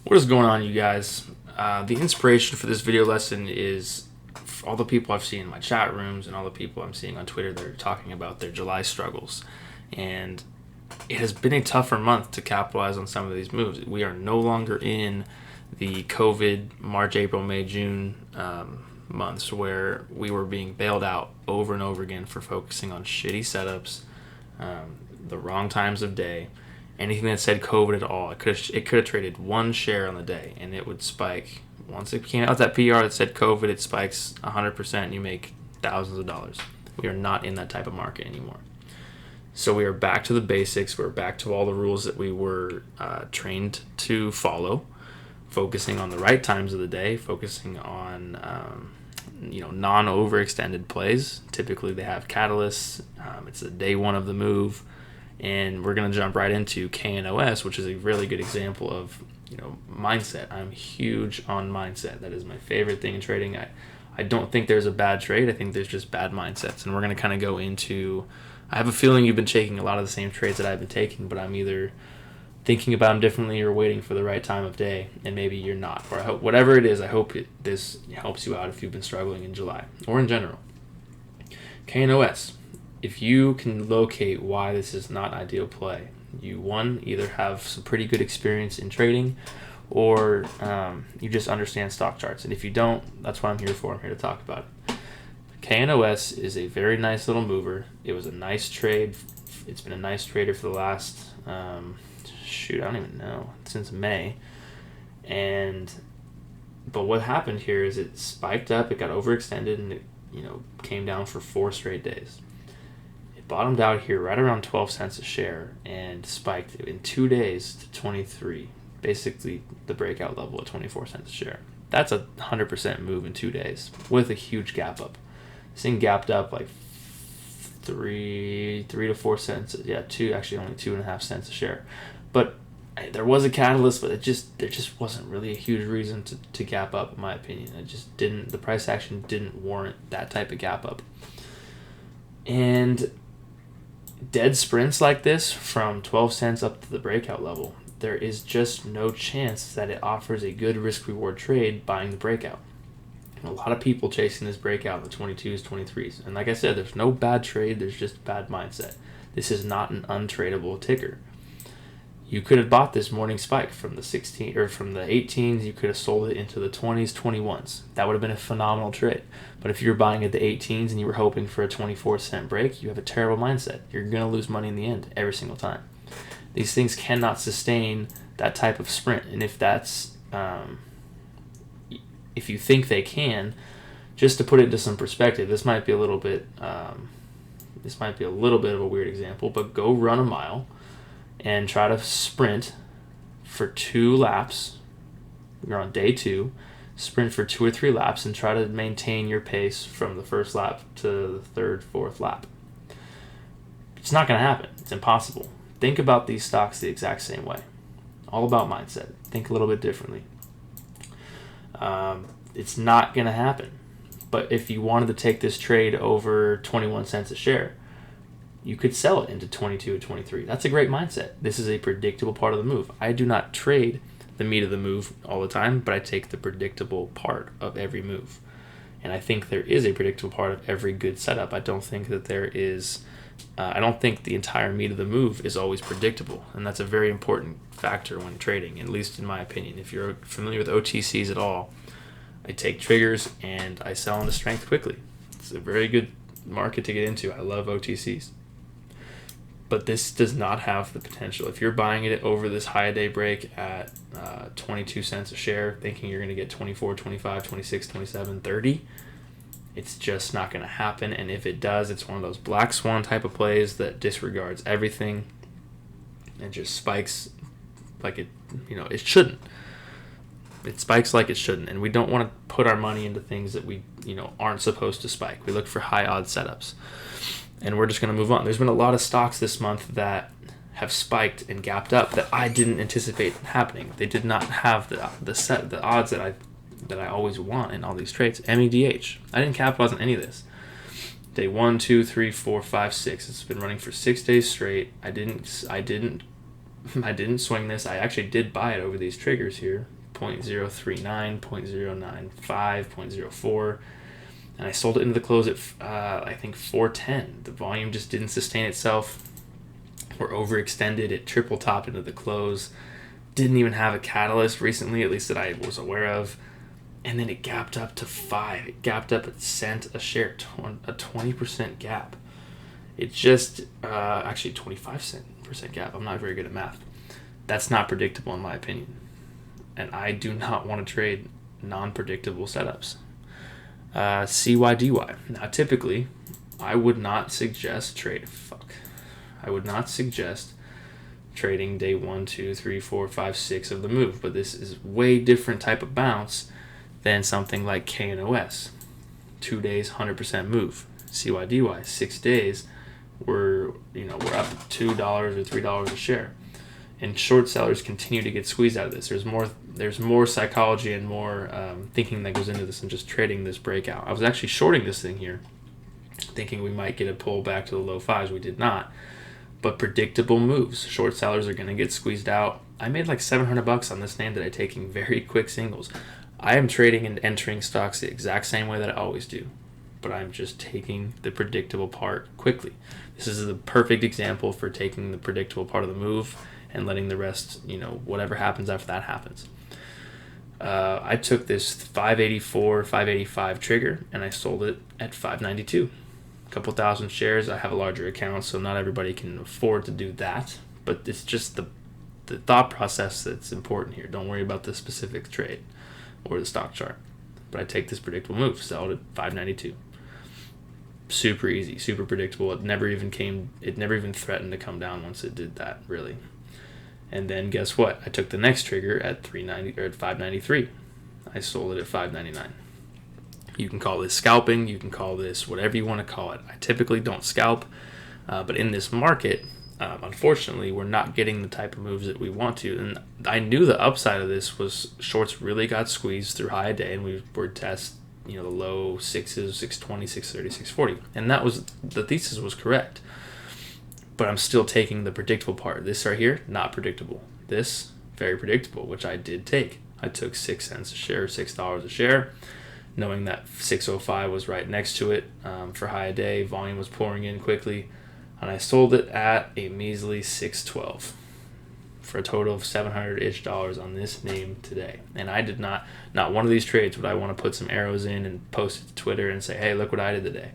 What is going on, you guys? The inspiration for this video lesson is all the people I've seen in my chat rooms and all the people I'm seeing on Twitter that are talking about their July struggles. And it has been a tougher month to capitalize on some of these moves. We are no longer in the COVID March, April, May, June months where we were being bailed out over and over again for focusing on shitty setups, the wrong times of day. Anything that said COVID at all, it could have traded one share on the day and it would spike. Once it came out that PR that said COVID, it spikes 100% and you make thousands of dollars. We are not in that type of market anymore. So we are back to the basics. We're back to all the rules that we were trained to follow, focusing on the right times of the day, focusing on non-overextended plays. Typically they have catalysts. It's the day one of the move. And we're going to jump right into KNOS, which is a really good example of, mindset. I'm huge on mindset. That is my favorite thing in trading. I don't think there's a bad trade. I think there's just bad mindsets. And we're going to kind of go into, I have a feeling you've been taking a lot of the same trades that I've been taking, but I'm either thinking about them differently or waiting for the right time of day, and maybe you're not. Or I hope, whatever it is, I hope this helps you out if you've been struggling in July or in general. KNOS. If you can locate why this is not ideal play, you either have some pretty good experience in trading, or you just understand stock charts. And if you don't, that's what I'm here for. I'm here to talk about it. KNOS is a very nice little mover. It was a nice trade. It's been a nice trader for the last, I don't even know, since May. But what happened here is it spiked up, it got overextended, and it came down for 4 straight days. Bottomed out here right around 12 cents a share and spiked in 2 days to 23, basically the breakout level at 24 cents a share. That's a 100% move in 2 days with a huge gap up. This thing gapped up like 3 to 4 cents. Yeah, only 2.5 cents a share. But there was a catalyst, but there just wasn't really a huge reason to gap up, in my opinion. The price action didn't warrant that type of gap up. And dead sprints like this from 12 cents up to the breakout level, there is just no chance that it offers a good risk-reward trade buying the breakout. A lot of people chasing this breakout in the 22s, 23s. And like I said, there's no bad trade, there's just bad mindset. This is not an untradeable ticker. You could have bought this morning spike from the 18s, you could have sold it into the 20s, 21s. That would have been a phenomenal trade. But if you're buying at the 18s and you were hoping for a 24-cent break, you have a terrible mindset. You're going to lose money in the end every single time. These things cannot sustain that type of sprint. And if you think they can, just to put it into some perspective, this might be a little bit of a weird example, but go run a mile and try to sprint for 2 laps. You're on day 2. Sprint for 2 or 3 laps and try to maintain your pace from the first lap to the 3rd, 4th lap. It's not going to happen. It's impossible. Think about these stocks the exact same way. All about mindset. Think a little bit differently. It's not going to happen. But if you wanted to take this trade over 21 cents a share, you could sell it into 22 or 23. That's a great mindset. This is a predictable part of the move. I do not trade the meat of the move all the time, but I take the predictable part of every move. And I think there is a predictable part of every good setup. I don't think that there is, I don't think the entire meat of the move is always predictable. And that's a very important factor when trading, at least in my opinion. If you're familiar with OTCs at all, I take triggers and I sell into strength quickly. It's a very good market to get into. I love OTCs. But this does not have the potential. If you're buying it over this high day break at 22 cents a share, thinking you're going to get 24, 25, 26, 27, 30, it's just not going to happen. And if it does, it's one of those black swan type of plays that disregards everything and just spikes like it shouldn't. It spikes like it shouldn't. And we don't want to put our money into things that we, aren't supposed to spike. We look for high odds setups. And we're just going to move on. There's been a lot of stocks this month that have spiked and gapped up that I didn't anticipate happening. They did not have the odds that I always want in all these trades. MEDH. I didn't capitalize on any of this. Day 1, 2, 3, 4, 5, 6. It's been running for 6 days straight. I didn't swing this. I actually did buy it over these triggers here 0.039, 0.095, 0.04, and I sold it into the close at I think 410. The volume just didn't sustain itself. We're overextended. It triple topped into the close. Didn't even have a catalyst recently, at least that I was aware of. And then it gapped up to 5. It gapped up a cent a share, a 20% gap. It just, actually 25% gap. I'm not very good at math. That's not predictable in my opinion. And I do not want to trade non-predictable setups. CYDY. Now, typically, I would not suggest I would not suggest trading day 1, 2, 3, 4, 5, 6 of the move. But this is way different type of bounce than something like KNOS. 2 days, 100% move. CYDY, 6 days, we're up $2 or $3 a share. And short sellers continue to get squeezed out of this. There's more psychology and more thinking that goes into this than just trading this breakout. I was actually shorting this thing here, thinking we might get a pull back to the low 5s. We did not. But predictable moves. Short sellers are going to get squeezed out. I made like $700 on this name today, taking very quick singles. I am trading and entering stocks the exact same way that I always do, but I'm just taking the predictable part quickly. This is the perfect example for taking the predictable part of the move and letting the rest, whatever happens after that happens. I took this 584, 585 trigger and I sold it at 592. A couple thousand shares. I have a larger account, so not everybody can afford to do that, but it's just the thought process that's important here. Don't worry about the specific trade or the stock chart. But I take this predictable move, sell it at 592. Super easy, super predictable. It never even threatened to come down once it did that, really. And then guess what? I took the next trigger at 390 or at 593. I sold it at 599. You can call this scalping, you can call this whatever you want to call it. I typically don't scalp, but in this market, unfortunately, we're not getting the type of moves that we want to. And I knew the upside of this was shorts really got squeezed through high day, and we were test, the low 6s, 620, 630, 640. And that was, the thesis was correct. But I'm still taking the predictable part. This right here, not predictable. This, very predictable, which I did take. I took 6 cents a share, $6 a share, knowing that 605 was right next to it for high day. Volume was pouring in quickly. And I sold it at a measly 612 for a total of $700-ish on this name today. And I did not one of these trades would I want to put some arrows in and post it to Twitter and say, hey, look what I did today.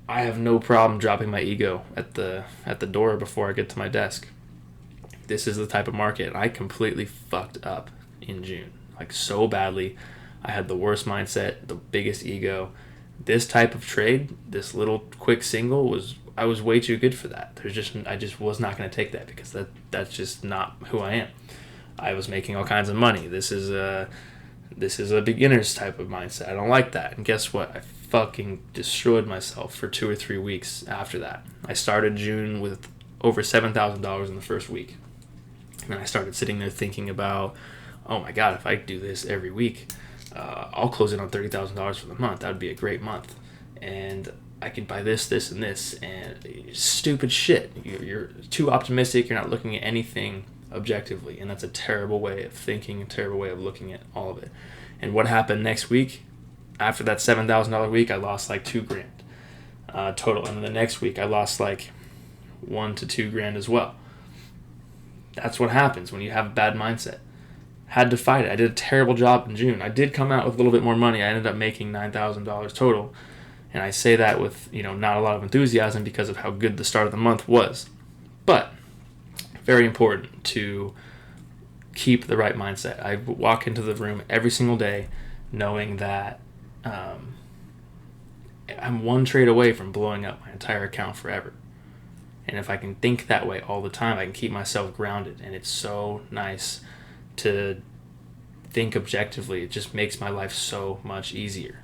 I have no problem dropping my ego at the door before I get to my desk. This is the type of market. I completely fucked up in June, like so badly. I had the worst mindset, the biggest ego. This type of trade, this little quick single, I was way too good for that. I just was not going to take that because that's just not who I am. I was making all kinds of money. This is a beginner's type of mindset. I don't like that. And guess what? I fucking destroyed myself for 2 or 3 weeks after that. I started June with over $7,000 in the first week. And I started sitting there thinking about, oh my God, if I do this every week, I'll close in on $30,000 for the month. That would be a great month. And I could buy this, this, and this. And stupid shit. You're too optimistic. You're not looking at anything objectively. And that's a terrible way of thinking, a terrible way of looking at all of it. And what happened next week? After that $7,000 week, I lost like $2,000 total. And then the next week, I lost like $1,000 to $2,000 as well. That's what happens when you have a bad mindset. Had to fight it. I did a terrible job in June. I did come out with a little bit more money. I ended up making $9,000 total. And I say that with, not a lot of enthusiasm because of how good the start of the month was. But very important to keep the right mindset. I walk into the room every single day knowing that I'm one trade away from blowing up my entire account forever. And if I can think that way all the time, I can keep myself grounded. And it's so nice to think objectively. It just makes my life so much easier.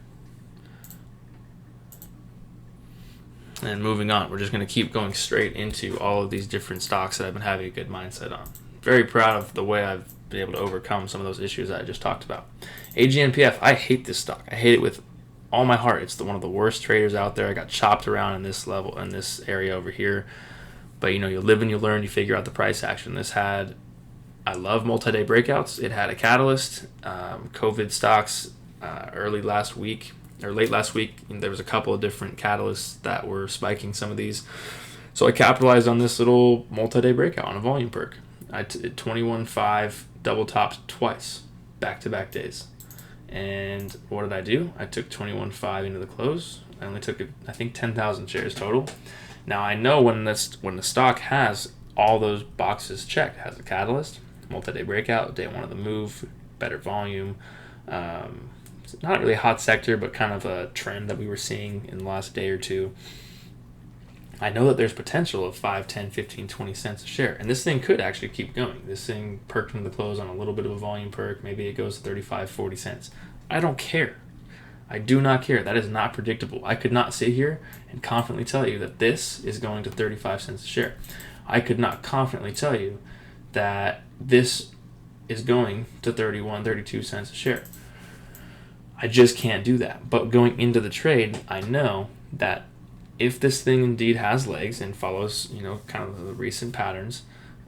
And moving on, we're just going to keep going straight into all of these different stocks that I've been having a good mindset on. Very proud of the way I've been able to overcome some of those issues that I just talked about. AGNPF, I hate this stock. I hate it with all my heart. It's one of the worst traders out there. I got chopped around in this level, in this area over here. But you live and you learn, you figure out the price action. This had I love multi-day breakouts. It had a catalyst. COVID stocks early last week or late last week, and there was a couple of different catalysts that were spiking some of these. So I capitalized on this little multi-day breakout on a volume perk. I 21.5 double topped twice, back-to-back days. And what did I do? I took 21.5 into the close. I only took, I think, 10,000 shares total. Now I know when the stock has all those boxes checked, it has a catalyst, multi-day breakout, day one of the move, better volume. It's not really a hot sector, but kind of a trend that we were seeing in the last day or two. I know that there's potential of 5, 10, 15, 20 cents a share. And this thing could actually keep going. This thing perked into the close on a little bit of a volume perk. Maybe it goes to 35, 40 cents. I don't care. I do not care. That is not predictable. I could not sit here and confidently tell you that this is going to 35 cents a share. I could not confidently tell you that this is going to 31, 32 cents a share. I just can't do that. But going into the trade, I know that if this thing indeed has legs and follows, kind of the recent patterns,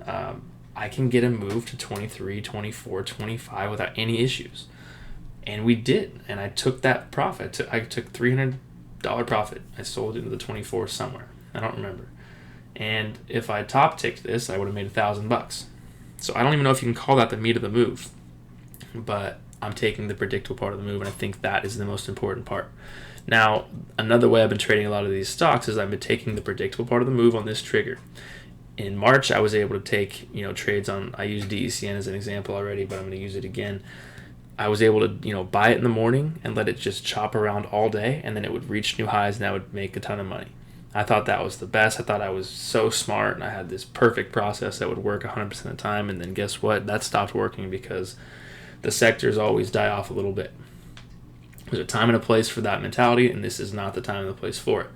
I can get a move to 23, 24, 25 without any issues. And we did. And I took that profit. I took $300 profit. I sold into the 24 somewhere. I don't remember. And if I top ticked this, I would have made $1,000. So I don't even know if you can call that the meat of the move. But I'm taking the predictable part of the move, and I think that is the most important part. Now, another way I've been trading a lot of these stocks is I've been taking the predictable part of the move on this trigger. In March, I was able to take, trades on, I used DECN as an example already, but I'm going to use it again. I was able to, buy it in the morning and let it just chop around all day, and then it would reach new highs and I would make a ton of money. I thought that was the best. I thought I was so smart, and I had this perfect process that would work 100% of the time, and then guess what? That stopped working because the sectors always die off a little bit. There's a time and a place for that mentality, and this is not the time and the place for it.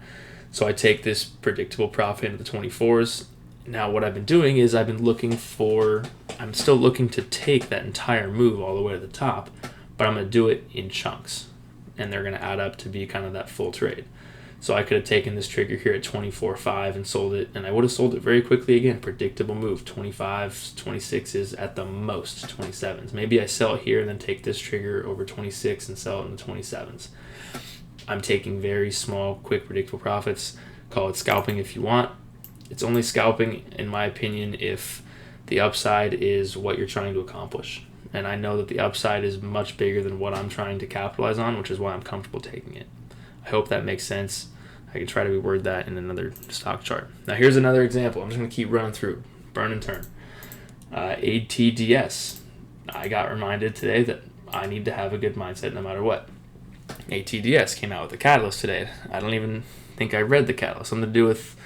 So I take this predictable profit into the 24s. Now what I've been doing is I'm still looking to take that entire move all the way to the top, but I'm going to do it in chunks, and they're going to add up to be kind of that full trade. So I could have taken this trigger here at 24.5 and sold it, and I would have sold it very quickly again. Predictable move, 25s, 26s, at the most 27s. Maybe I sell it here and then take this trigger over 26 and sell it in the 27s. I'm taking very small, quick, predictable profits. Call it scalping if you want. It's only scalping, in my opinion, if the upside is what you're trying to accomplish. And I know that the upside is much bigger than what I'm trying to capitalize on, which is why I'm comfortable taking it. I hope that makes sense. I can try to reword that in another stock chart. Now here's another example. I'm just going to keep running through. Burn and turn. ATDS. I got reminded today that I need to have a good mindset no matter what. ATDS came out with a catalyst today. I don't even think I read the catalyst. Something to do with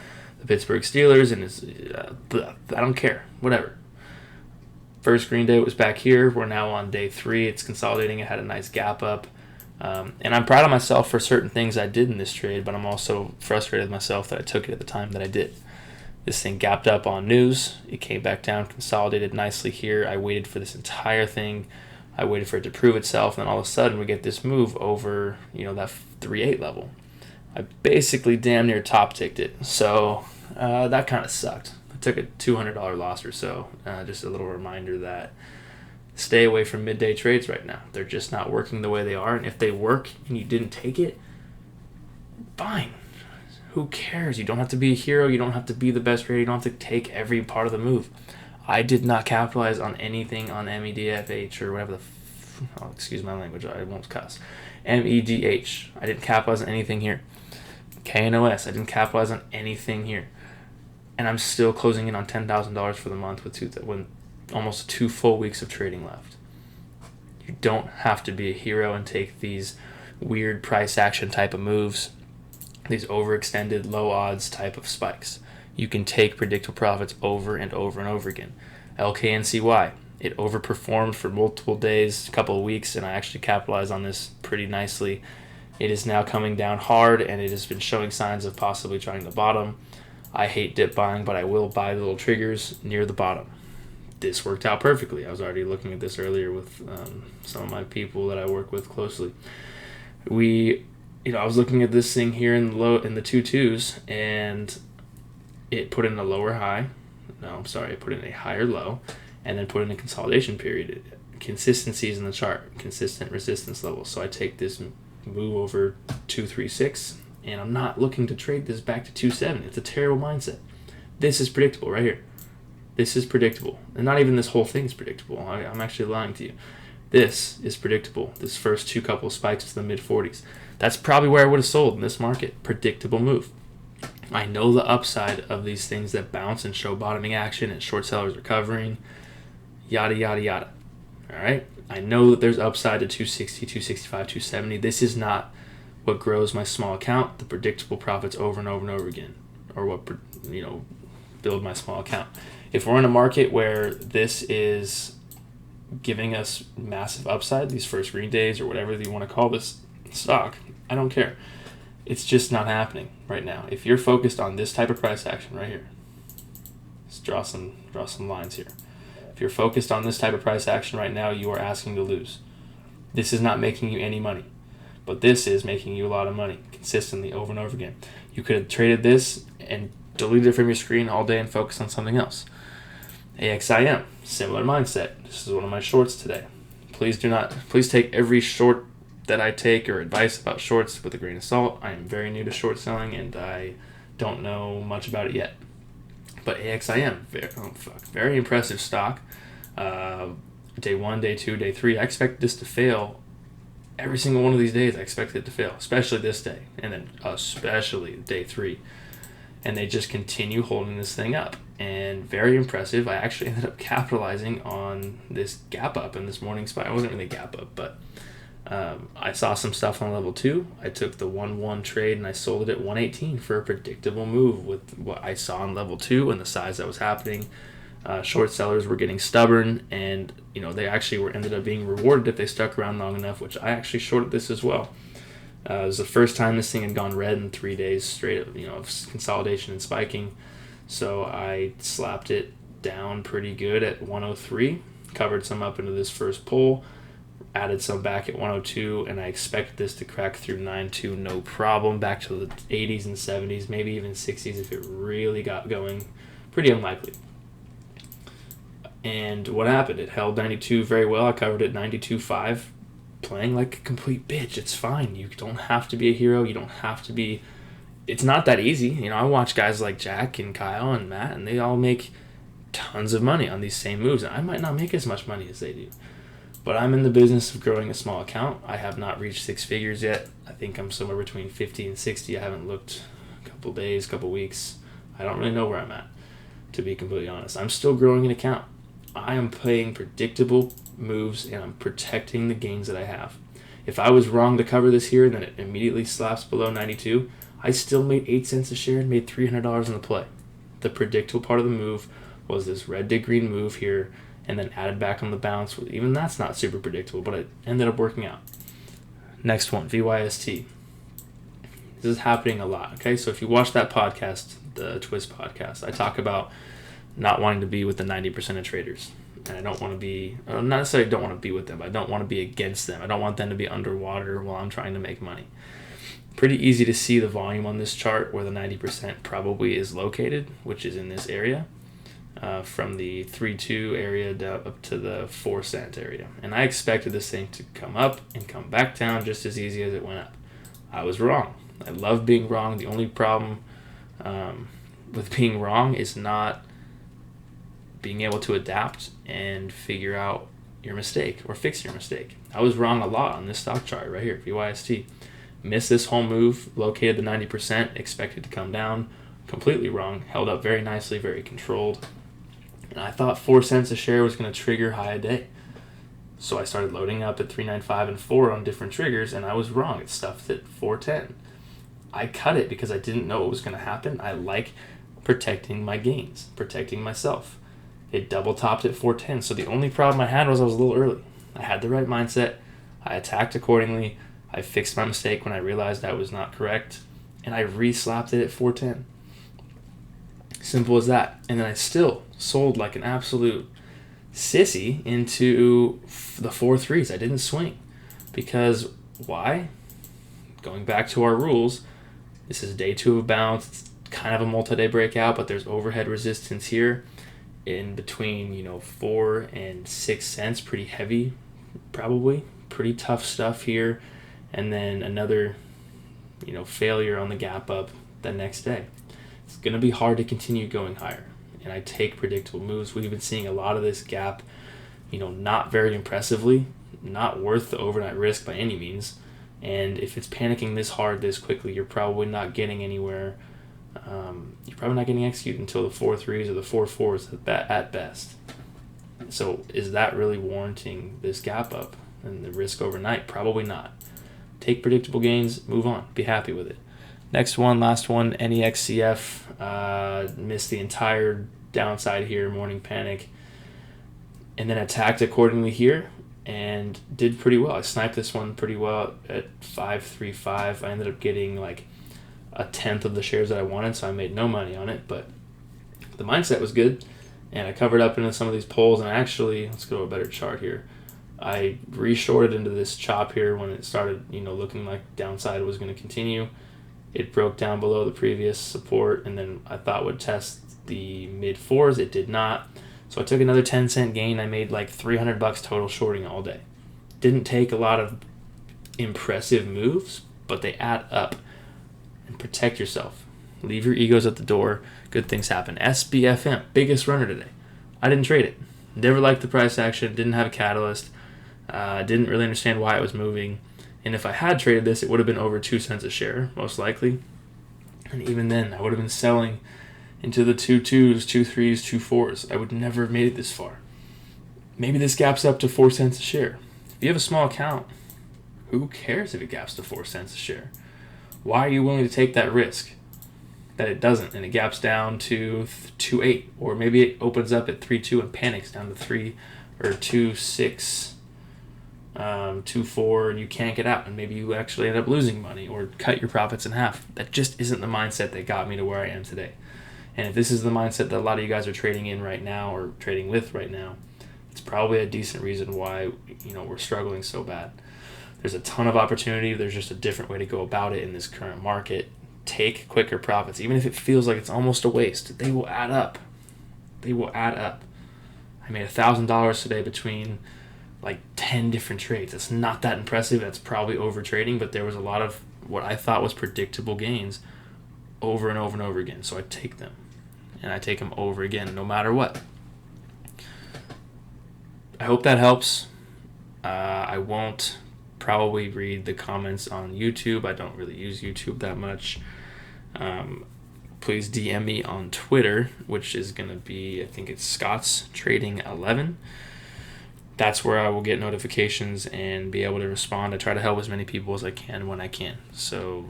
the Pittsburgh Steelers, and I don't care. Whatever. First green day was back here. We're now on day 3. It's consolidating. It had a nice gap up. And I'm proud of myself for certain things I did in this trade, but I'm also frustrated with myself that I took it at the time that I did. This thing gapped up on news. It came back down, consolidated nicely here. I waited for this entire thing. I waited for it to prove itself, and then all of a sudden we get this move over, that 3.8 level. I basically damn near top ticked it, so that kind of sucked. I took a $200 loss or so. Just a little reminder that stay away from midday trades right now. They're just not working the way they are. And if they work and you didn't take it, fine. Who cares? You don't have to be a hero. You don't have to be the best trader. You don't have to take every part of the move. I did not capitalize on anything on MEDFH or whatever excuse my language. I won't cuss. MEDH. I didn't capitalize on anything here. KNOS. I didn't capitalize on anything here. And I'm still closing in on $10,000 for the month with almost 2 full weeks of trading left. You don't have to be a hero and take these weird price action type of moves, these overextended low odds type of spikes. You can take predictable profits over and over and over again. LKNCY, it overperformed for multiple days, a couple of weeks, and I actually capitalized on this pretty nicely. It is now coming down hard, and it has been showing signs of possibly trying to bottom. I hate dip buying, but I will buy the little triggers near the bottom. This worked out perfectly. I was already looking at this earlier with some of my people that I work with closely. I was looking at this thing here in the 2.2s, and it put in a lower high. No, I'm sorry, it put in a higher low, and then put in a consolidation period. Consistencies in the chart, consistent resistance levels. So I take this move over 236, and I'm not looking to trade this back to 270. It's a terrible mindset. This is predictable right here. This is predictable. And not even this whole thing is predictable. I'm actually lying to you. This is predictable. This first two couple spikes to the mid-40s. That's probably where I would have sold in this market. Predictable move. I know the upside of these things that bounce and show bottoming action and short sellers recovering, yada, yada, yada. All right? I know that there's upside to 260, 265, 270. This is not what grows my small account, the predictable profits over and over and over again, or what, build my small account. If we're in a market where this is giving us massive upside, these first green days or whatever you want to call this stock, I don't care. It's just not happening right now. If you're focused on this type of price action right here, let's draw some lines here. If you're focused on this type of price action right now, you are asking to lose. This is not making you any money, but this is making you a lot of money consistently over and over again. You could have traded this and deleted it from your screen all day and focused on something else. AXIM, similar mindset. This is one of my shorts today. Please take every short that I take or advice about shorts with a grain of salt. I am very new to short selling and I don't know much about it yet. But AXIM, very impressive stock. Day 1, day 2, day 3, I expect this to fail every single one of these days. I expect it to fail, especially this day, and then especially day 3. And they just continue holding this thing up. And very impressive. I actually ended up capitalizing on this gap up in this morning spike. It wasn't really a gap up, but I saw some stuff on level 2. I took the 1-1 trade and I sold it at 118 for a predictable move with what I saw on level 2 and the size that was happening. Short sellers were getting stubborn, and they actually ended up being rewarded if they stuck around long enough, which I actually shorted this as well. It was the first time this thing had gone red in 3 days straight of consolidation and spiking. So I slapped it down pretty good at 103, covered some up into this first pull, added some back at 102, and I expect this to crack through 9.2 no problem, back to the 80s and 70s, maybe even 60s if it really got going. Pretty unlikely. And what happened? It held 92 very well. I covered it 92.5, playing like a complete bitch. It's fine. You don't have to be a hero. You don't have to be... It's not that easy. I watch guys like Jack and Kyle and Matt, and they all make tons of money on these same moves. And I might not make as much money as they do. But I'm in the business of growing a small account. I have not reached 6 figures yet. I think I'm somewhere between 50 and 60. I haven't looked a couple days, couple weeks. I don't really know where I'm at, to be completely honest. I'm still growing an account. I am playing predictable moves, and I'm protecting the gains that I have. If I was wrong to cover this here and then it immediately slaps below 92, I still made 8 cents a share and made $300 in the play. The predictable part of the move was this red to green move here, and then added back on the bounce. Even that's not super predictable, but it ended up working out. Next one, VYST. This is happening a lot, okay? So if you watch that podcast, the Twist podcast, I talk about not wanting to be with the 90% of traders. And I don't want to be, not necessarily don't want to be with them, but I don't want to be against them. I don't want them to be underwater while I'm trying to make money. Pretty easy to see the volume on this chart where the 90% probably is located, which is in this area, from the 3.2 area up to the 4 cent area. And I expected this thing to come up and come back down just as easy as it went up. I was wrong. I love being wrong. The only problem with being wrong is not being able to adapt and figure out your mistake or fix your mistake. I was wrong a lot on this stock chart right here, VYST. Missed this whole move, located the 90%, expected to come down. Completely wrong. Held up very nicely, very controlled. And I thought 4 cents a share was going to trigger high a day. So I started loading up at 3.95 and 4 on different triggers, and I was wrong. It stuffed at 4.10. I cut it because I didn't know what was going to happen. I like protecting my gains, protecting myself. It double topped at 4.10. So the only problem I had was I was a little early. I had the right mindset. I attacked accordingly. I fixed my mistake when I realized I was not correct, and I re-slapped it at 4.10. Simple as that. And then I still sold like an absolute sissy into the 4.3s. I didn't swing. Because why? Going back to our rules, this is day 2 of a bounce. It's kind of a multi-day breakout, but there's overhead resistance here. in between, 4 and 6 cents, pretty heavy, probably. Pretty tough stuff here. And then another, failure on the gap up the next day. It's going to be hard to continue going higher. And I take predictable moves. We've been seeing a lot of this gap, not very impressively, not worth the overnight risk by any means. And if it's panicking this hard this quickly, you're probably not getting anywhere. You're probably not getting executed until the 4.3s or the 4.4s at best. So is that really warranting this gap up and the risk overnight? Probably not. Take predictable gains, move on, be happy with it. Last one, NEXCF, missed the entire downside here, morning panic, and then attacked accordingly here and did pretty well. I sniped this one pretty well at 5.35. I ended up getting like a tenth of the shares that I wanted, so I made no money on it, but the mindset was good, and I covered up into some of these pulls, and actually, let's go to a better chart here. I re-shorted into this chop here when it started, looking like downside was going to continue. It broke down below the previous support, and then I thought would test the mid-4s. It did not. So I took another 10-cent gain. I made like $300 total shorting all day. Didn't take a lot of impressive moves, but they add up. And protect yourself. Leave your egos at the door. Good things happen. SBFM, biggest runner today. I didn't trade it. Never liked the price action. Didn't have a catalyst. Didn't really understand why it was moving. And if I had traded this, it would have been over 2 cents a share, most likely. And even then, I would have been selling into the 2.2s, 2.3s, 2.4s. I would never have made it this far. Maybe this gaps up to 4 cents a share. If you have a small account, who cares if it gaps to 4 cents a share? Why are you willing to take that risk that it doesn't and it gaps down to 2.8, or maybe it opens up at 3.2 and panics down to 3 or 2.6, 2.4, and you can't get out, and maybe you actually end up losing money or cut your profits in half? That just isn't the mindset that got me to where I am today. And if this is the mindset that a lot of you guys are trading in right now or trading with right now, it's probably a decent reason why we're struggling so bad. There's a ton of opportunity. There's just a different way to go about it in this current market. Take quicker profits. Even if it feels like it's almost a waste, they will add up. They will add up. I made $1,000 today between like 10 different trades. That's not that impressive. That's probably over trading, but there was a lot of what I thought was predictable gains over and over and over again. So I take them, and I take them over again no matter what. I hope that helps. I won't probably read the comments on YouTube. I don't really use YouTube that much. Please DM me on Twitter, which is going to be, I think it's Scott's Trading 11. That's where I will get notifications and be able to respond. I try to help as many people as I can when I can. So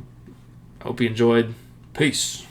I hope you enjoyed. Peace.